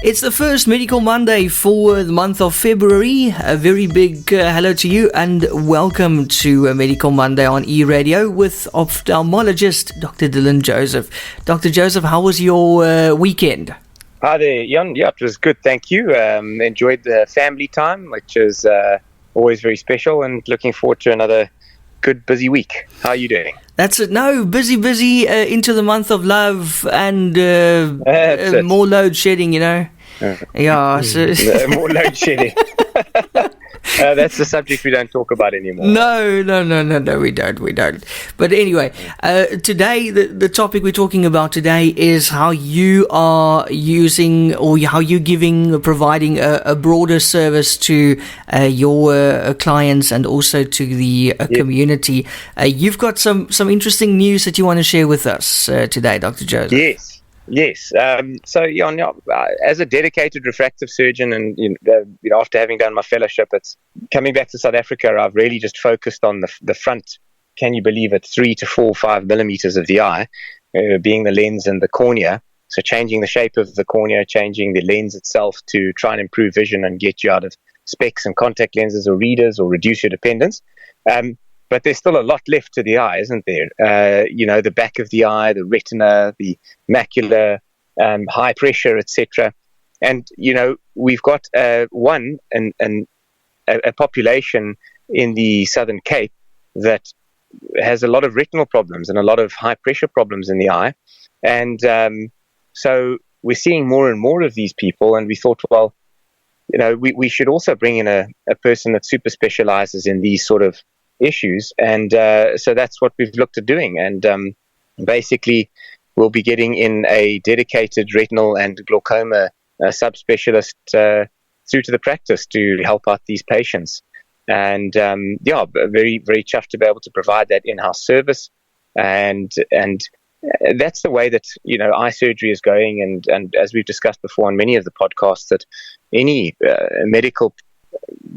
It's the first Medical Monday for the month of February. A very big hello to you and welcome to Medical Monday on E-Radio with ophthalmologist Dr. Dylan Joseph. Dr. Joseph, how was your weekend? Hi there, Jan. Yeah, it was good, thank you. Enjoyed the family time, which is always very special, and looking forward to another good, busy week. How are you doing? That's it. No, busy into the month of love and more load shedding, you know. Yeah. So More load shedding. That's the subject we don't talk about anymore. No, we don't. But anyway, today, the topic we're talking about today is how you are using or how you're providing a broader service to your clients and also to the community. You've got some interesting news that you want to share with us today, Dr. Joseph. Yes. So, Jan, as a dedicated refractive surgeon, and after having done my fellowship, it's coming back to South Africa. I've really just focused on the front. Can you believe it? 3 to 4, 5 millimeters of the eye, being the lens and the cornea. So, changing the shape of the cornea, changing the lens itself to try and improve vision and get you out of specs and contact lenses or readers or reduce your dependence. But there's still a lot left to the eye, isn't there? The back of the eye, the retina, the macula, high pressure, etc. And, we've got a population in the Southern Cape that has a lot of retinal problems and a lot of high pressure problems in the eye. And so we're seeing more and more of these people. And we thought, well, we should also bring in a person that super specializes in these sort of issues, and so that's what we've looked at doing. And basically we'll be getting in a dedicated retinal and glaucoma subspecialist through to the practice to help out these patients. And very, very chuffed to be able to provide that in-house service, and that's the way that eye surgery is going. And as we've discussed before on many of the podcasts, that any medical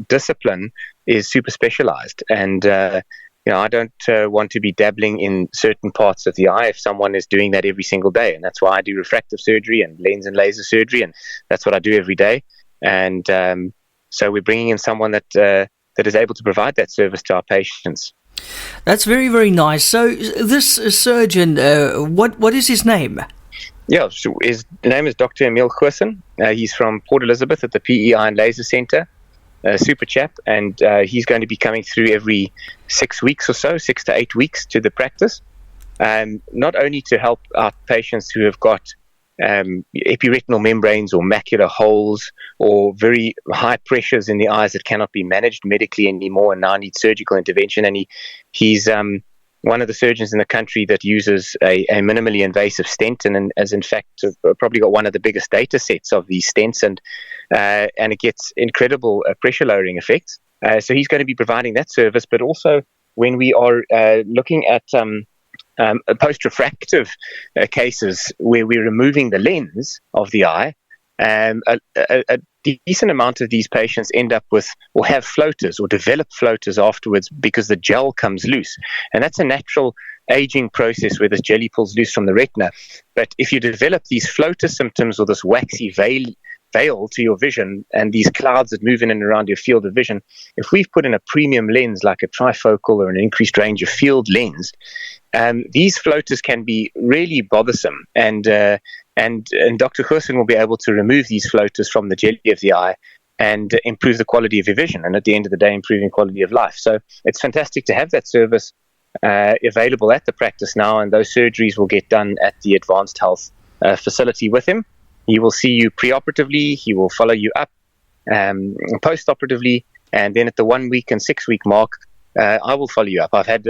discipline is super specialized, and I don't want to be dabbling in certain parts of the eye if someone is doing that every single day. And that's why I do refractive surgery and lens and laser surgery, and that's what I do every day. And so we're bringing in someone that is able to provide that service to our patients. That's very, very nice. So this surgeon, what is his name? Yeah, so his name is Dr. Emil Goosen. He's from Port Elizabeth at the PEI and Laser Center. Super chap, and he's going to be coming through every 6 weeks or so, 6 to 8 weeks to the practice, not only to help our patients who have got epiretinal membranes or macular holes or very high pressures in the eyes that cannot be managed medically anymore and now need surgical intervention. And he's one of the surgeons in the country that uses a minimally invasive stent, and has in fact probably got one of the biggest data sets of these stents, and it gets incredible pressure lowering effects. So he's going to be providing that service. But also when we are looking at post-refractive cases where we're removing the lens of the eye, a decent amount of these patients end up with or have floaters or develop floaters afterwards because the gel comes loose. And that's a natural aging process where this jelly pulls loose from the retina. But if you develop these floater symptoms or this waxy veil to your vision and these clouds that move in and around your field of vision, if we've put in a premium lens like a trifocal or an increased range of field lens, these floaters can be really bothersome. And Dr. Goosen will be able to remove these floaters from the jelly of the eye and improve the quality of your vision, and at the end of the day, improving quality of life. So it's fantastic to have that service available at the practice now, and those surgeries will get done at the Advanced Health facility with him. He will see you preoperatively, he will follow you up postoperatively, and then at the 1 week and 6 week mark, I will follow you up. I've had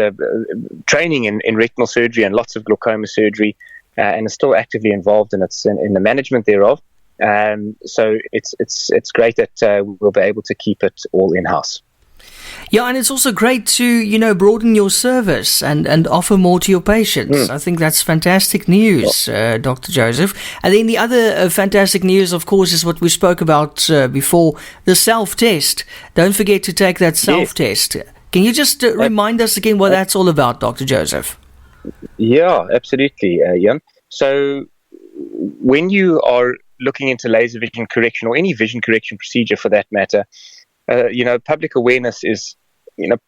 training in retinal surgery and lots of glaucoma surgery, and are still actively involved in the management thereof. So it's great that we'll be able to keep it all in-house. Yeah, and it's also great to, broaden your service and offer more to your patients. I think that's fantastic news, Dr. Joseph. And then the other fantastic news, of course, is what we spoke about before, the self-test. Don't forget to take that self-test. Can you just remind us again what that's all about, Dr. Joseph? Yeah, absolutely, Jan. So when you are looking into laser vision correction or any vision correction procedure for that matter, public awareness is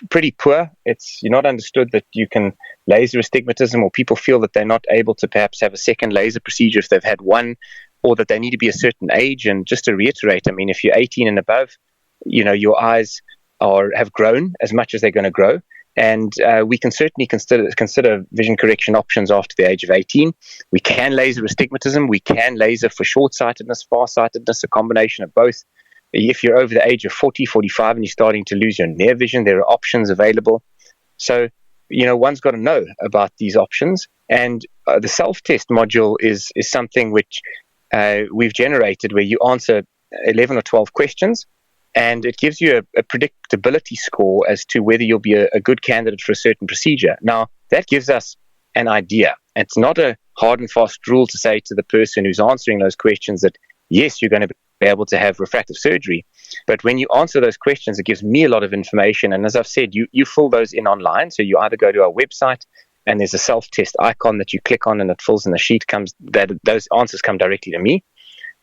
pretty poor. You're not understood that you can laser astigmatism, or people feel that they're not able to perhaps have a second laser procedure if they've had one, or that they need to be a certain age. And just to reiterate, I mean, if you're 18 and above, your eyes have grown as much as they're going to grow. And we can certainly consider vision correction options after the age of 18. We can laser astigmatism. We can laser for short-sightedness, far-sightedness, a combination of both. If you're over the age of 40, 45, and you're starting to lose your near vision, there are options available. So, one's got to know about these options. And the self-test module is something which we've generated, where you answer 11 or 12 questions, and it gives you a predictability score as to whether you'll be a good candidate for a certain procedure. Now, that gives us an idea. It's not a hard and fast rule to say to the person who's answering those questions that, yes, you're going to be able to have refractive surgery. But when you answer those questions, it gives me a lot of information. And as I've said, you fill those in online. So you either go to our website, and there's a self-test icon that you click on, and it fills in the sheet. Those answers come directly to me.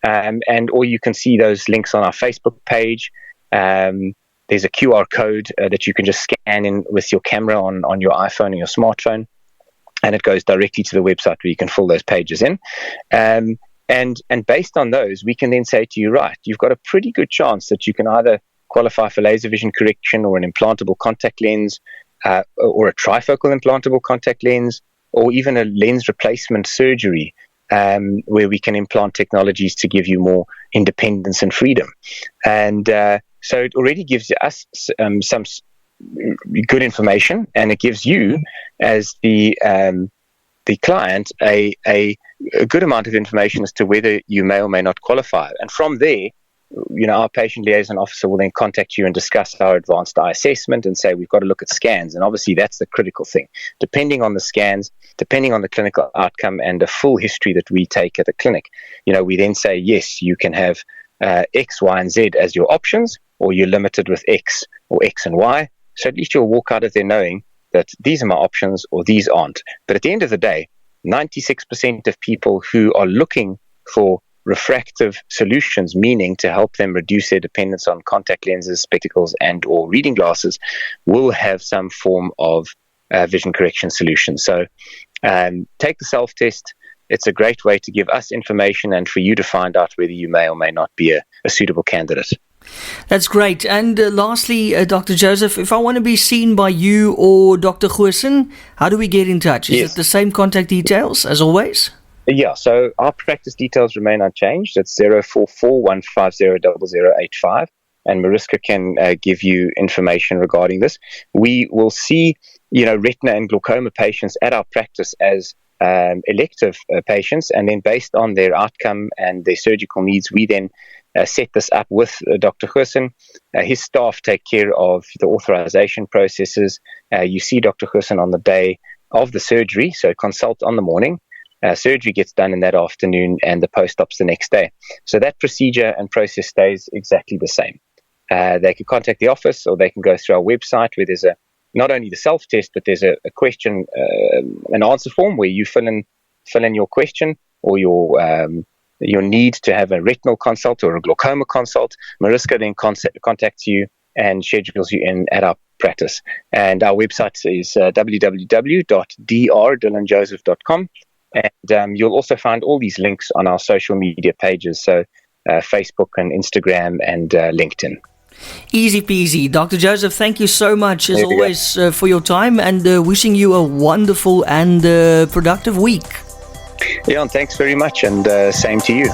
Or you can see those links on our Facebook page. There's a QR code that you can just scan in with your camera on your iPhone or your smartphone, and it goes directly to the website where you can fill those pages in. And based on those, we can then say to you, right, you've got a pretty good chance that you can either qualify for laser vision correction, or an implantable contact lens, or a trifocal implantable contact lens, or even a lens replacement surgery, where we can implant technologies to give you more independence and freedom. And so it already gives us some good information, and it gives you, as the client, a good amount of information as to whether you may or may not qualify. And from there, our patient liaison officer will then contact you and discuss our advanced eye assessment and say, we've got to look at scans. And obviously that's the critical thing. Depending on the scans, depending on the clinical outcome and the full history that we take at the clinic, we then say, yes, you can have X, Y, and Z as your options, or you're limited with X or X and Y. So at least you'll walk out of there knowing that these are my options or these aren't. But at the end of the day, 96% of people who are looking for refractive solutions, meaning to help them reduce their dependence on contact lenses, spectacles, and or reading glasses, will have some form of vision correction solution. So take the self-test. It's a great way to give us information and for you to find out whether you may or may not be a suitable candidate. That's great. And lastly, Dr. Joseph, if I want to be seen by you or Dr. Goosen, how do we get in touch? Is it the same contact details as always? Yeah, so our practice details remain unchanged. It's 044-150-0085, and Mariska can give you information regarding this. We will see, retina and glaucoma patients at our practice as elective patients, and then based on their outcome and their surgical needs, we then set this up with Dr. Goosen. His staff take care of the authorization processes. You see Dr. Goosen on the day of the surgery, so consult on the morning. Surgery gets done in that afternoon, and the post-op's the next day. So that procedure and process stays exactly the same. They can contact the office, or they can go through our website, where there's not only the self-test, but there's a question, an answer form where you fill in your question or your need to have a retinal consult or a glaucoma consult. Mariska then contacts you and schedules you in at our practice. And our website is www.drdyllanjoseph.com. And you'll also find all these links on our social media pages, so Facebook and Instagram and LinkedIn. Easy peasy. Dr. Joseph, thank you so much as always for your time, and wishing you a wonderful and productive week. Yeah, and thanks very much, and same to you.